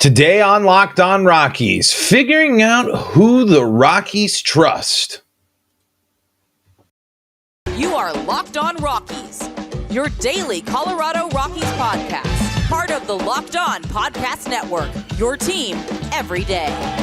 Today on Locked On Rockies, figuring out who the Rockies trust. You are Locked On Rockies, your daily Colorado Rockies podcast. Part of the Locked On Podcast Network, your team every day.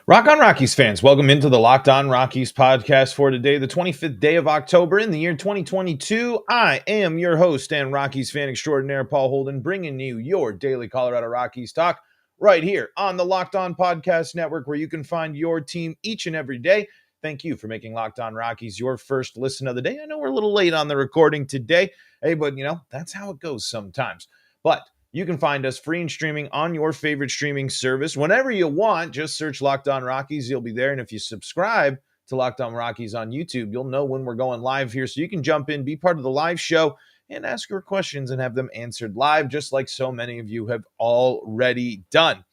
Rock on Rockies fans, welcome into the Locked On Rockies podcast for today, the 25th day of October in the year 2022. I am your host and Rockies fan extraordinaire, Paul Holden, bringing you your daily Colorado Rockies talk right here on the Locked On Podcast Network, where you can find your team each and every day. Thank you for making Locked On Rockies your first listen of the day. I know we're a little late on the recording today, but that's how it goes sometimes. But you can find us free and streaming on your favorite streaming service whenever you want. Just search Locked On Rockies. You'll be there. And if you subscribe to Locked On Rockies on YouTube, you'll know when we're going live here. So you can jump in, be part of the live show, and ask your questions and have them answered live, just like so many of you have already done.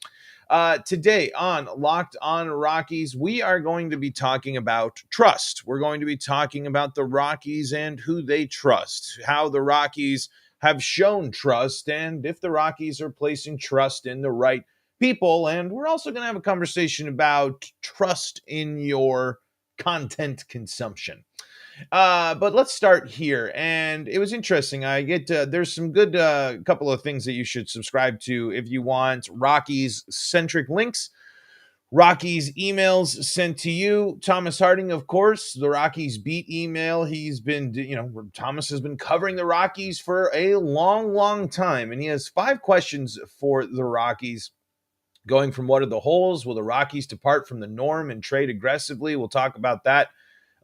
Today on Locked On Rockies, we are going to be talking about trust. We're going to be talking about the Rockies and who they trust, how the Rockies have shown trust, and if the Rockies are placing trust in the right people. And we're also going to have a conversation about trust in your content consumption. But let's start here. And it was interesting. There's some good couple of things that you should subscribe to if you want Rockies-centric links. Rockies emails sent to you. Thomas Harding, of course, the Rockies beat email. He's been, Thomas has been covering the Rockies for a long, long time. And he has 5 questions for the Rockies, going from what are the holes? Will the Rockies depart from the norm and trade aggressively? We'll talk about that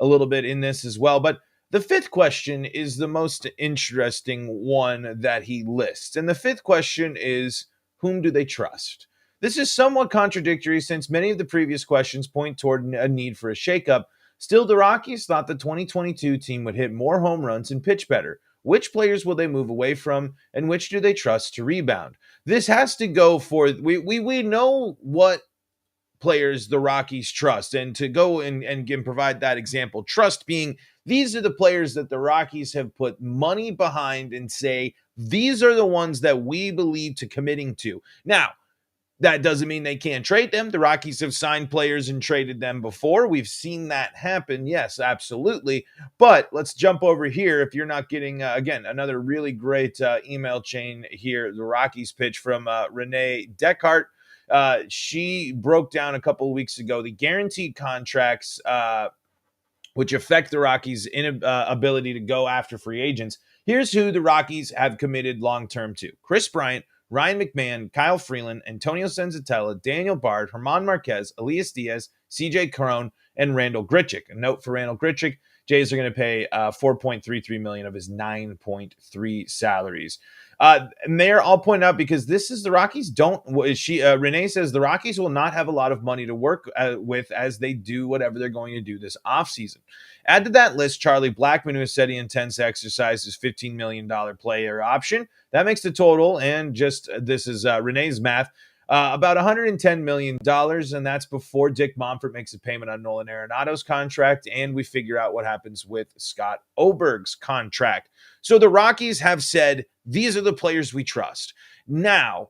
a little bit in this as well. But the 5th question is the most interesting one that he lists. And the 5th question is, whom do they trust? This is somewhat contradictory since many of the previous questions point toward a need for a shakeup. Still, the Rockies thought the 2022 team would hit more home runs and pitch better. Which players will they move away from, and which do they trust to rebound? This has to go for, we know what players the Rockies trust, and to go and provide that example, trust being these are the players that the Rockies have put money behind and say, these are the ones that we believe to committing to. Now, that doesn't mean they can't trade them. The Rockies have signed players and traded them before. We've seen that happen. Yes, absolutely. But let's jump over here. If you're not getting, again, another really great email chain here, the Rockies pitch from Renee Deckhart. She broke down a couple of weeks ago the guaranteed contracts, which affect the Rockies' ability to go after free agents. Here's who the Rockies have committed long-term to. Chris Bryant, Ryan McMahon, Kyle Freeland, Antonio Senzatella, Daniel Bard, German Marquez, Elias Diaz, CJ Cron, and Randall Grichuk. A note for Randall Grichuk, Jays are going to pay $4.33 million of his $9.3 salaries. And they're all pointed out because this is the Rockies Renee says the Rockies will not have a lot of money to work with as they do whatever they're going to do this offseason. Add to that list Charlie Blackmon, who has said he intends to exercise his $15 million player option. That makes the total, and just this is Renee's math, about $110 million, and that's before Dick Monfort makes a payment on Nolan Arenado's contract, and we figure out what happens with Scott Oberg's contract. So the Rockies have said, these are the players we trust. Now,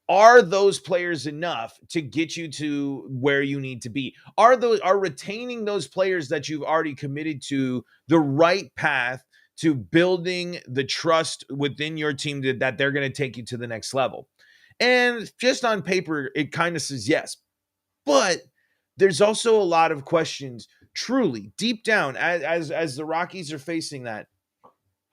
are those players enough to get you to where you need to be? Are retaining those players that you've already committed to the right path to building the trust within your team that they're going to take you to the next level? And just on paper, it kind of says yes. But there's also a lot of questions, truly, deep down, as the Rockies are facing that.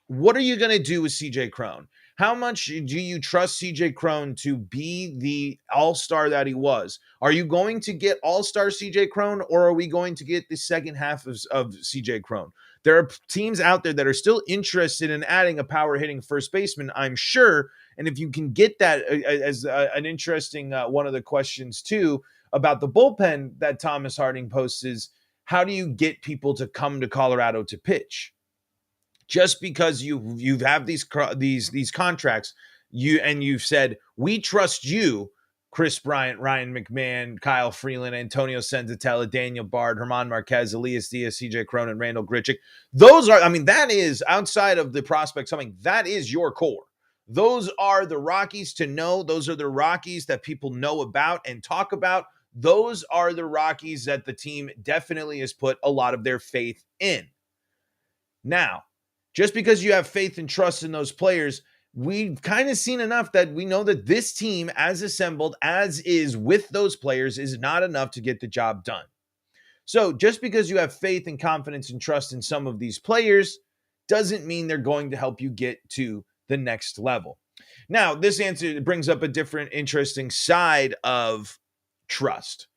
What are you going to do with CJ Cron? How much do you trust CJ Cron to be the all-star that he was? Are you going to get all-star CJ Cron, or are we going to get the second half of CJ Cron? There are teams out there that are still interested in adding a power-hitting first baseman, I'm sure. And if you can get that as an interesting one of the questions, too, about the bullpen that Thomas Harding posts is, how do you get people to come to Colorado to pitch? Just because you have these contracts, you've said, we trust you Chris Bryant, Ryan McMahon, Kyle Freeland, Antonio Senzatella, Daniel Bard, Herman Marquez, Elias Diaz, CJ Cronin, Randall Grichuk. Those are, that is outside of the prospects coming, that is your core. Those are the Rockies to know. Those are the Rockies that people know about and talk about. Those are the Rockies that the team definitely has put a lot of their faith in. Now, just because you have faith and trust in those players, we've kind of seen enough that we know that this team, as assembled, as is with those players, is not enough to get the job done. So just because you have faith and confidence and trust in some of these players doesn't mean they're going to help you get to the next level. Now, this answer brings up a different, interesting side of trust.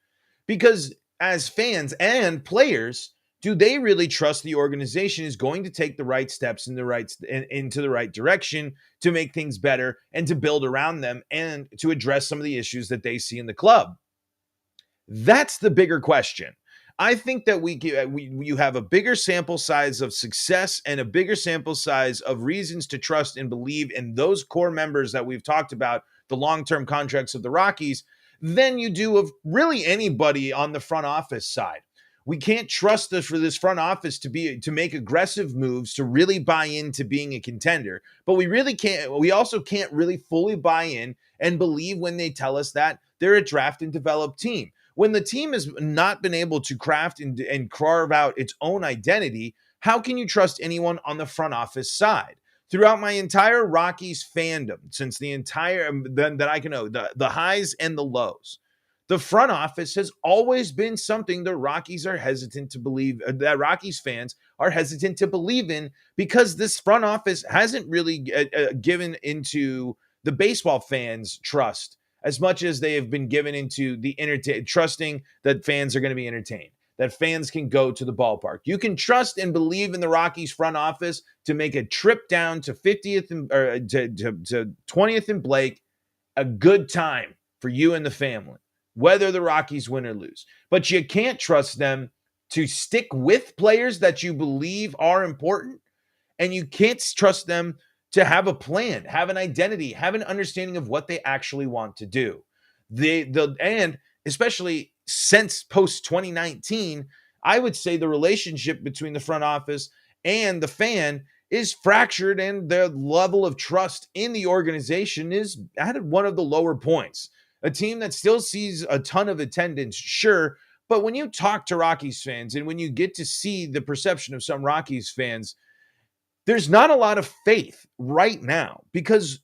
Because as fans and players, do they really trust the organization is going to take the right steps into the right direction to make things better and to build around them and to address some of the issues that they see in the club? That's the bigger question. I think that you have a bigger sample size of success and a bigger sample size of reasons to trust and believe in those core members that we've talked about, the long-term contracts of the Rockies, than you do of really anybody on the front office side. We can't trust for this front office to make aggressive moves to really buy into being a contender, but we also can't really fully buy in and believe when they tell us that they're a draft and develop team. When the team has not been able to craft and carve out its own identity, how can you trust anyone on the front office side? Throughout my entire Rockies fandom, since that I can know, the highs and the lows, the front office has always been something the Rockies are hesitant to believe, that Rockies fans are hesitant to believe in, because this front office hasn't really given into the baseball fans' trust as much as they have been given into the trusting that fans are going to be entertained, that fans can go to the ballpark. You can trust and believe in the Rockies front office to make a trip down to 50th or to 20th and Blake a good time for you and the family, whether the Rockies win or lose. But you can't trust them to stick with players that you believe are important, and you can't trust them to have a plan, have an identity, have an understanding of what they actually want to do. And especially since post 2019, I would say the relationship between the front office and the fan is fractured, and their level of trust in the organization is at one of the lower points. A team that still sees a ton of attendance, sure, but when you talk to Rockies fans and when you get to see the perception of some Rockies fans, there's not a lot of faith right now, because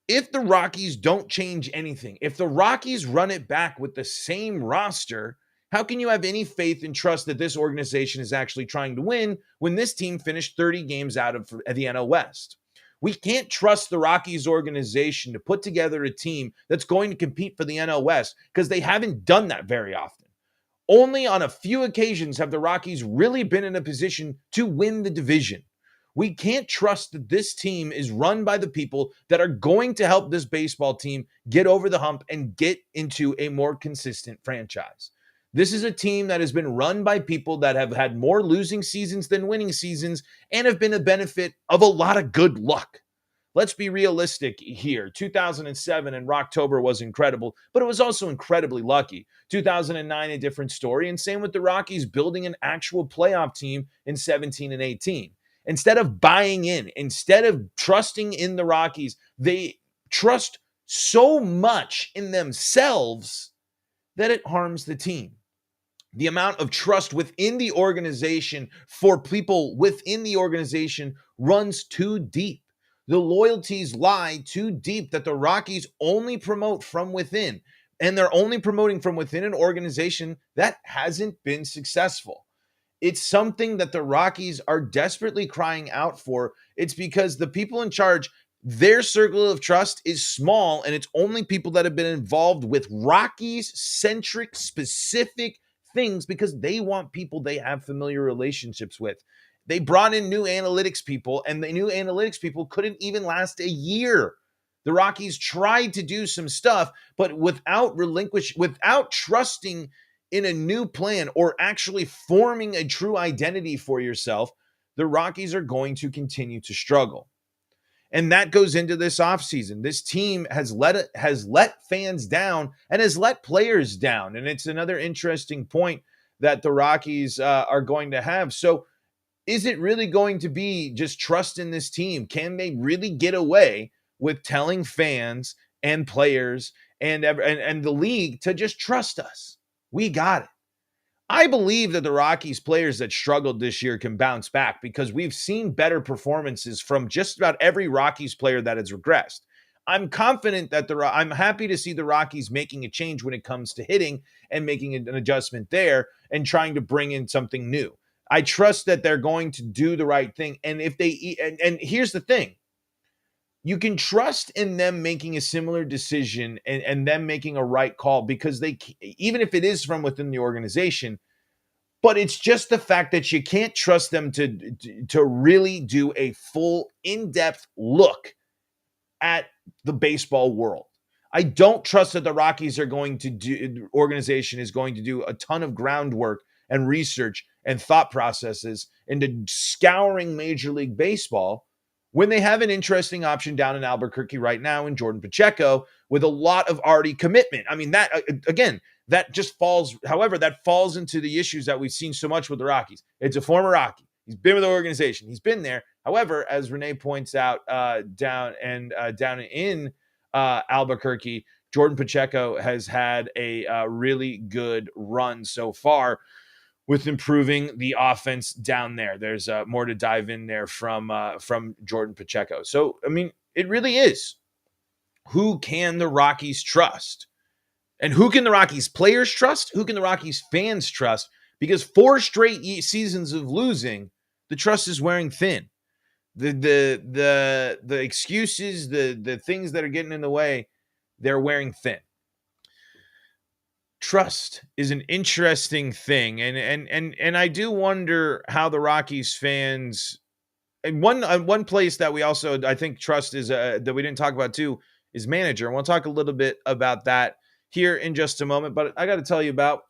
if the Rockies don't change anything, if the Rockies run it back with the same roster, how can you have any faith and trust that this organization is actually trying to win when this team finished 30 games out of the NL West? We can't trust the Rockies organization to put together a team that's going to compete for the NL West, because they haven't done that very often. Only on a few occasions have the Rockies really been in a position to win the division. We can't trust that this team is run by the people that are going to help this baseball team get over the hump and get into a more consistent franchise. This is a team that has been run by people that have had more losing seasons than winning seasons and have been a benefit of a lot of good luck. Let's be realistic here. 2007 and Rocktober was incredible, but it was also incredibly lucky. 2009, a different story, and same with the Rockies building an actual playoff team in 17 and 18. Instead of buying in, instead of trusting in the Rockies, they trust so much in themselves that it harms the team. The amount of trust within the organization for people within the organization runs too deep. The loyalties lie too deep that the Rockies only promote from within, and they're only promoting from within an organization that hasn't been successful. It's something that the Rockies are desperately crying out for. It's because the people in charge, their circle of trust is small, and it's only people that have been involved with Rockies-centric, specific things, because they want people they have familiar relationships with. They brought in new analytics people, and the new analytics people couldn't even last a year. The Rockies tried to do some stuff, but without trusting in a new plan or actually forming a true identity for yourself, the Rockies are going to continue to struggle. And that goes into this offseason. This team has let fans down and has let players down. And it's another interesting point that the Rockies are going to have. So is it really going to be just trust in this team? Can they really get away with telling fans and players and the league to just trust us? We got it. I believe that the Rockies players that struggled this year can bounce back because we've seen better performances from just about every Rockies player that has regressed. I'm confident that I'm happy to see the Rockies making a change when it comes to hitting and making an adjustment there and trying to bring in something new. I trust that they're going to do the right thing. And if they, and here's the thing, you can trust in them making a similar decision and them making a right call because even if it is from within the organization, but it's just the fact that you can't trust them to really do a full in-depth look at the baseball world. I don't trust that the Rockies organization is going to do a ton of groundwork and research and thought processes into scouring Major League Baseball when they have an interesting option down in Albuquerque right now in Jordan Pacheco with a lot of already commitment. I mean, that again, that falls into the issues that we've seen so much with the Rockies. It's a former Rocky. He's been with the organization. He's been there. However, as Renee points out, down in Albuquerque, Jordan Pacheco has had a really good run so far with improving the offense down there. There's more to dive in there from Jordan Pacheco. So, I mean, it really is. Who can the Rockies trust? And who can the Rockies players trust? Who can the Rockies fans trust? Because 4 straight seasons of losing, the trust is wearing thin. The excuses, the things that are getting in the way, they're wearing thin. Trust is an interesting thing, and I do wonder how the Rockies fans. And one place that we also I think trust is that we didn't talk about too is manager. And we'll talk a little bit about that here in just a moment. But I got to tell you about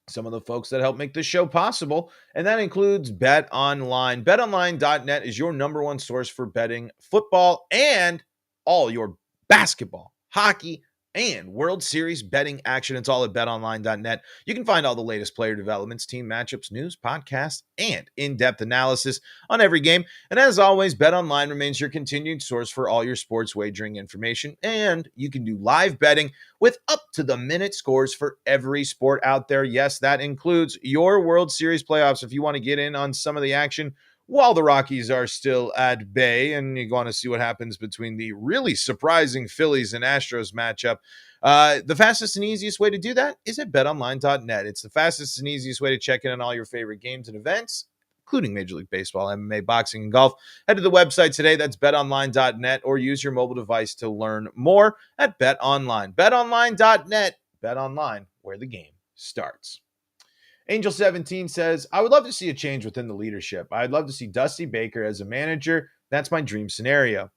some of the folks that help make this show possible, and that includes BetOnline. BetOnline.net is your number one source for betting football and all your basketball, hockey, and World Series betting action. It's all at betonline.net. You can find all the latest player developments, team matchups, news, podcasts, and in-depth analysis on every game. And as always, BetOnline remains your continued source for all your sports wagering information. And you can do live betting with up-to-the-minute scores for every sport out there. Yes, that includes your World Series playoffs. If you want to get in on some of the action while the Rockies are still at bay, and you want to see what happens between the really surprising Phillies and Astros matchup, the fastest and easiest way to do that is at betonline.net. It's the fastest and easiest way to check in on all your favorite games and events, including Major League Baseball, MMA, boxing, and golf. Head to the website today. That's betonline.net, or use your mobile device to learn more at BetOnline. BetOnline.net. BetOnline, where the game starts. Angel 17 says, I would love to see a change within the leadership. I'd love to see Dusty Baker as a manager. That's my dream scenario.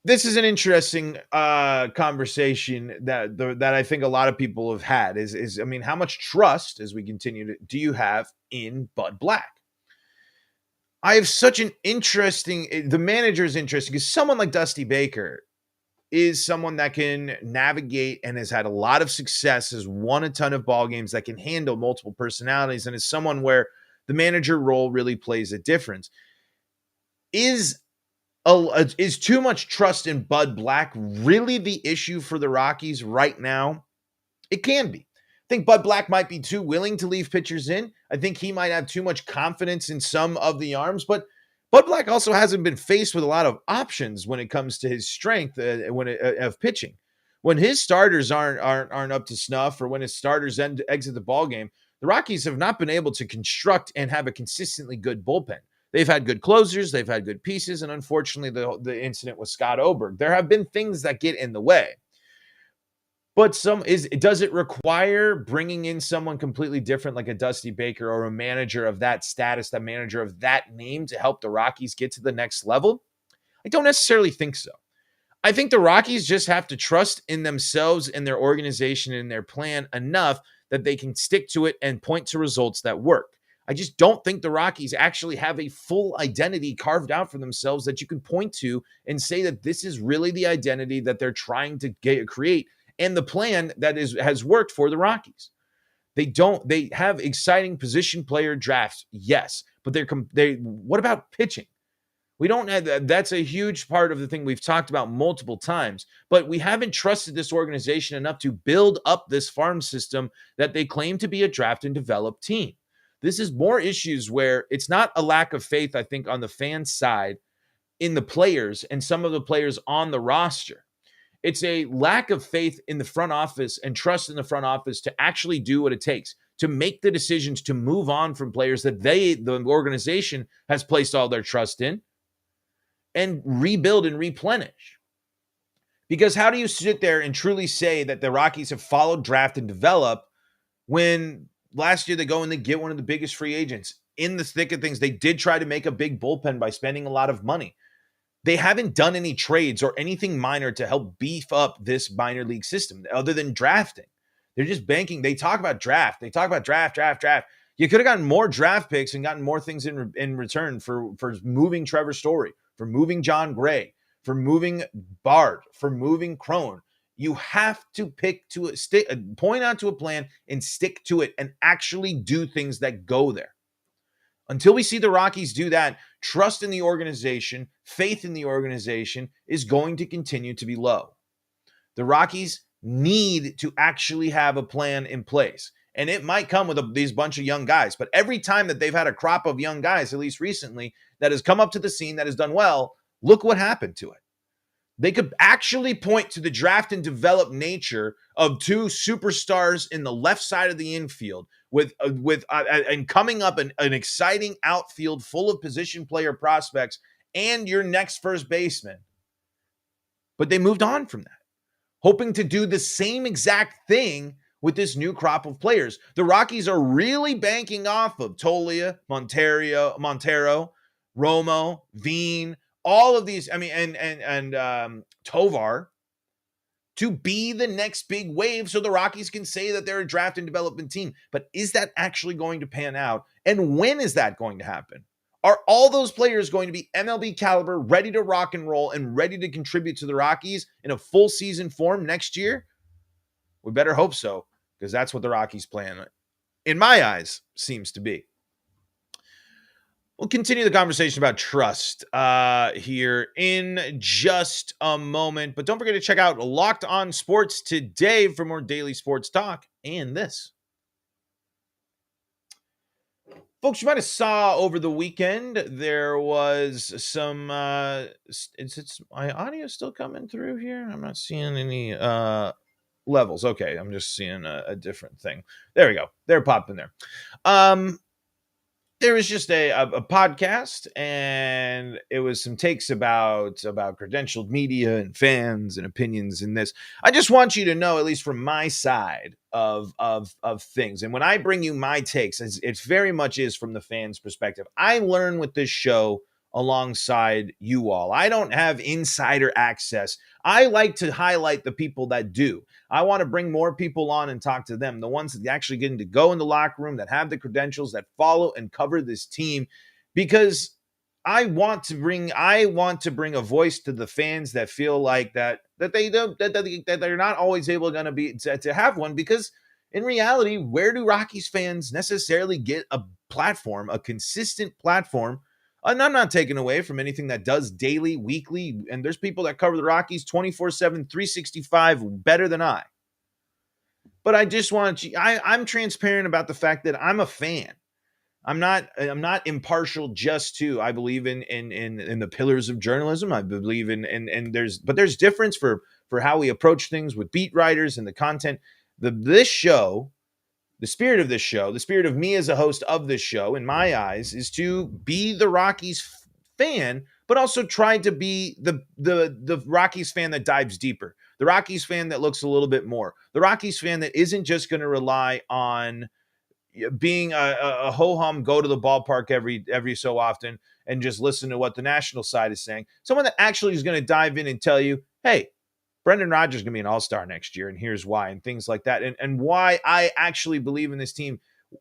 This is an interesting conversation that I think a lot of people have had is I mean, how much trust, as we continue do you have in Bud Black? I have such an the manager is interesting because someone like Dusty Baker is someone that can navigate and has had a lot of success, has won a ton of ball games, that can handle multiple personalities, and is someone where the manager role really plays a difference. Is too much trust in Bud Black really the issue for the Rockies right now? It can be. I think Bud Black might be too willing to leave pitchers in. I think he might have too much confidence in some of the arms, but Bud Black also hasn't been faced with a lot of options when it comes to his strength of pitching. When his starters aren't up to snuff, or when his starters exit the ballgame, the Rockies have not been able to construct and have a consistently good bullpen. They've had good closers, they've had good pieces, and unfortunately, the incident with Scott Oberg. There have been things that get in the way. But does it require bringing in someone completely different like a Dusty Baker or a manager of that status, a manager of that name to help the Rockies get to the next level? I don't necessarily think so. I think the Rockies just have to trust in themselves and their organization and their plan enough that they can stick to it and point to results that work. I just don't think the Rockies actually have a full identity carved out for themselves that you can point to and say that this is really the identity that they're trying to create and the plan that has worked for the Rockies. They have exciting position player drafts, yes, but what about pitching? We don't have that's a huge part of the thing we've talked about multiple times, but we haven't trusted this organization enough to build up this farm system that they claim to be a draft and develop team. This is more issues where it's not a lack of faith, I think, on the fan side in the players and some of the players on the roster. It's a lack of faith in the front office and trust in the front office to actually do what it takes to make the decisions to move on from players that the organization has placed all their trust in and rebuild and replenish. Because how do you sit there and truly say that the Rockies have followed, draft, and develop when last year they go and they get one of the biggest free agents in the thick of things? They did try to make a big bullpen by spending a lot of money. They haven't done any trades or anything minor to help beef up this minor league system other than drafting. They're just banking. They talk about draft. They talk about draft. You could have gotten more draft picks and gotten more things in return for moving Trevor Story, for moving John Gray, for moving Bard, for moving Rhone. You have to point out to a plan and stick to it and actually do things that go there. Until we see the Rockies do that, trust in the organization, faith in the organization is going to continue to be low. The Rockies need to actually have a plan in place. And it might come with these bunch of young guys. But every time that they've had a crop of young guys, at least recently, that has come up to the scene, that has done well, look what happened to it. They could actually point to the draft and develop nature of two superstars in the left side of the infield and coming up an exciting outfield full of position player prospects and your next first baseman. But they moved on from that, hoping to do the same exact thing with this new crop of players. The Rockies are really banking off of Tolia, Montero, Romo, Veen, all of these, and Tovar, to be the next big wave so the Rockies can say that they're a draft and development team. But is that actually going to pan out? And when is that going to happen? Are all those players going to be MLB caliber, ready to rock and roll, and ready to contribute to the Rockies in a full season form next year? We better hope so, because that's what the Rockies plan, in my eyes, seems to be. We'll continue the conversation about trust here in just a moment. But don't forget to check out Locked On Sports today for more daily sports talk and this. Folks, you might have saw over the weekend, there was some, is my audio still coming through here? I'm not seeing any levels. Okay, I'm just seeing a different thing. There we go. They're popping there. There was just a podcast, and it was some takes about credentialed media and fans and opinions in this. I just want you to know, at least from my side of things, and when I bring you my takes, it very much is from the fans' perspective. I learn with this show alongside you all. I don't have insider access. I like to highlight the people that do. I want to bring more people on and talk to them, the ones that actually getting to go in the locker room, that have the credentials, that follow and cover this team, because I want to bring a voice to the fans that feel like that they're not always able to have one, because in reality, where do Rockies fans necessarily get a platform, a consistent platform? And I'm not taking away from anything that does daily, weekly, and there's people that cover the Rockies 24/7, 365 better than I. But I just want you, I'm transparent about the fact that I'm a fan. I'm not impartial just to. I believe in the pillars of journalism. I believe in there's difference for how we approach things with beat writers and the content. This show, the spirit of this show, the spirit of me as a host of this show, in my eyes, is to be the Rockies fan, but also try to be the Rockies fan that dives deeper, the Rockies fan that looks a little bit more, the Rockies fan that isn't just going to rely on being a ho-hum, go to the ballpark every so often and just listen to what the national side is saying. Someone that actually is going to dive in and tell you, hey, Brendan Rodgers is going to be an all-star next year, and here's why, and things like that, and why I actually believe in this team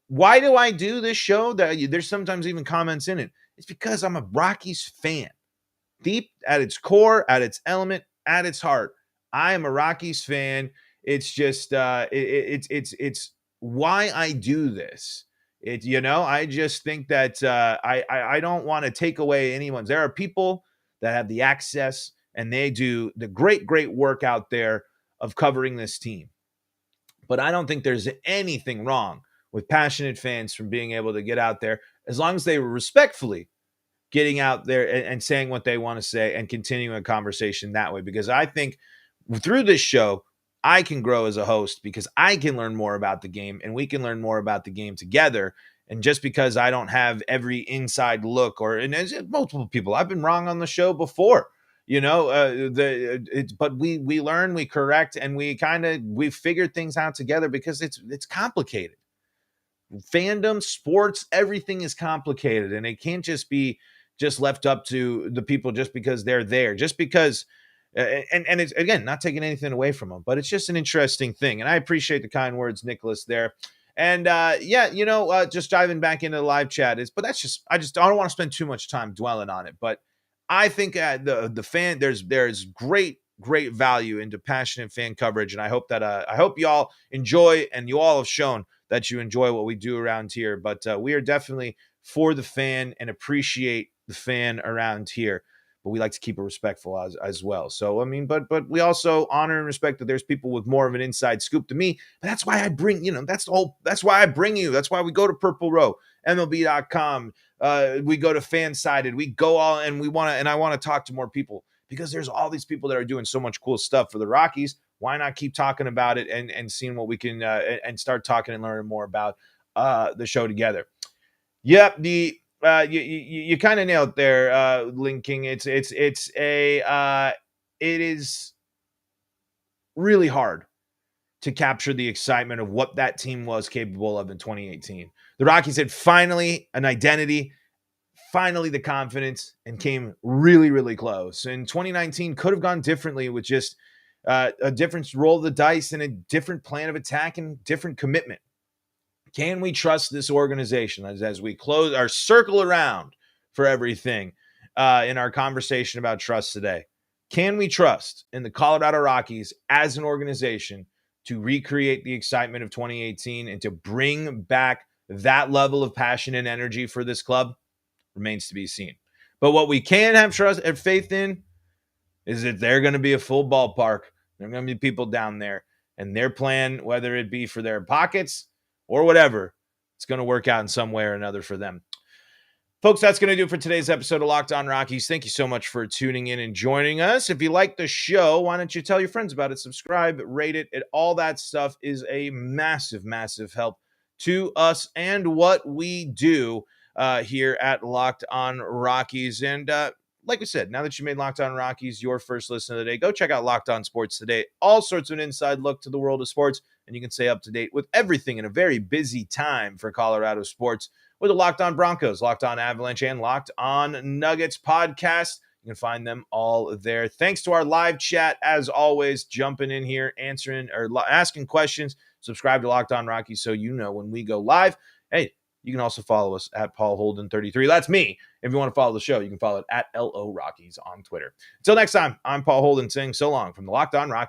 Why do I do this show? There's sometimes even comments in it. It's because I'm a Rockies fan. Deep at its core, at its element, at its heart, I am a Rockies fan. It's just it's why I do this. I just think that I don't want to take away anyone's. There are people that have the access and they do the great work out there of covering this team. But I don't think there's anything wrong with passionate fans from being able to get out there as long as they respectfully getting out there and saying what they want to say and continuing a conversation that way. Because I think through this show, I can grow as a host because I can learn more about the game and we can learn more about the game together. And just because I don't have every inside look and there's multiple people, I've been wrong on the show before, but we learn, we correct, and we figured things out together because it's complicated. Fandom, sports, everything is complicated, and it can't just be left up to the people just because they're there, just because and it's, again, not taking anything away from them, but it's just an interesting thing. And I appreciate the kind words, Nicholas, there. And just diving back into the live chat I don't want to spend too much time dwelling on it, but I think the fan, there's great value into passionate fan coverage, and I hope y'all enjoy, and you all have shown that you enjoy what we do around here. But we are definitely for the fan and appreciate the fan around here, but we like to keep it respectful as well. So I mean, but we also honor and respect that there's people with more of an inside scoop to me. But that's why I bring, that's why I bring you. That's why we go to Purple Row, MLB.com. We go to Fansided. We go all, and I want to talk to more people because there's all these people that are doing so much cool stuff for the Rockies. Why not keep talking about it and seeing what we can and start talking and learning more about the show together? Yep, you kind of nailed there, linking. It is really hard to capture the excitement of what that team was capable of in 2018. The Rockies had finally an identity, finally the confidence, and came really, really close. And 2019 could have gone differently with just a different roll of the dice and a different plan of attack and different commitment. Can we trust this organization as we close our circle around for everything in our conversation about trust today? Can we trust in the Colorado Rockies as an organization to recreate the excitement of 2018 and to bring back that level of passion and energy for this club? Remains to be seen. But what we can have trust and faith in is that they're going to be a full ballpark. There are going to be people down there, and their plan, whether it be for their pockets or whatever, it's going to work out in some way or another for them. Folks, that's going to do it for today's episode of Locked On Rockies. Thank you so much for tuning in and joining us. If you like the show, why don't you tell your friends about it, subscribe, rate it, and all that stuff is a massive, massive help to us and what we do here at Locked On Rockies. And like we said, now that you made Locked On Rockies your first listen of the day, go check out Locked On Sports Today. All sorts of an inside look to the world of sports, and you can stay up to date with everything in a very busy time for Colorado sports with the Locked On Broncos, Locked On Avalanche, and Locked On Nuggets podcast. You can find them all there. Thanks to our live chat, as always, jumping in here, answering or asking questions. Subscribe to Locked On Rockies so you know when we go live. Hey, you can also follow us at Paul Holden 33. That's me. If you want to follow the show, you can follow it at LO Rockies on Twitter. Until next time, I'm Paul Holden saying so long from the Locked On Rockies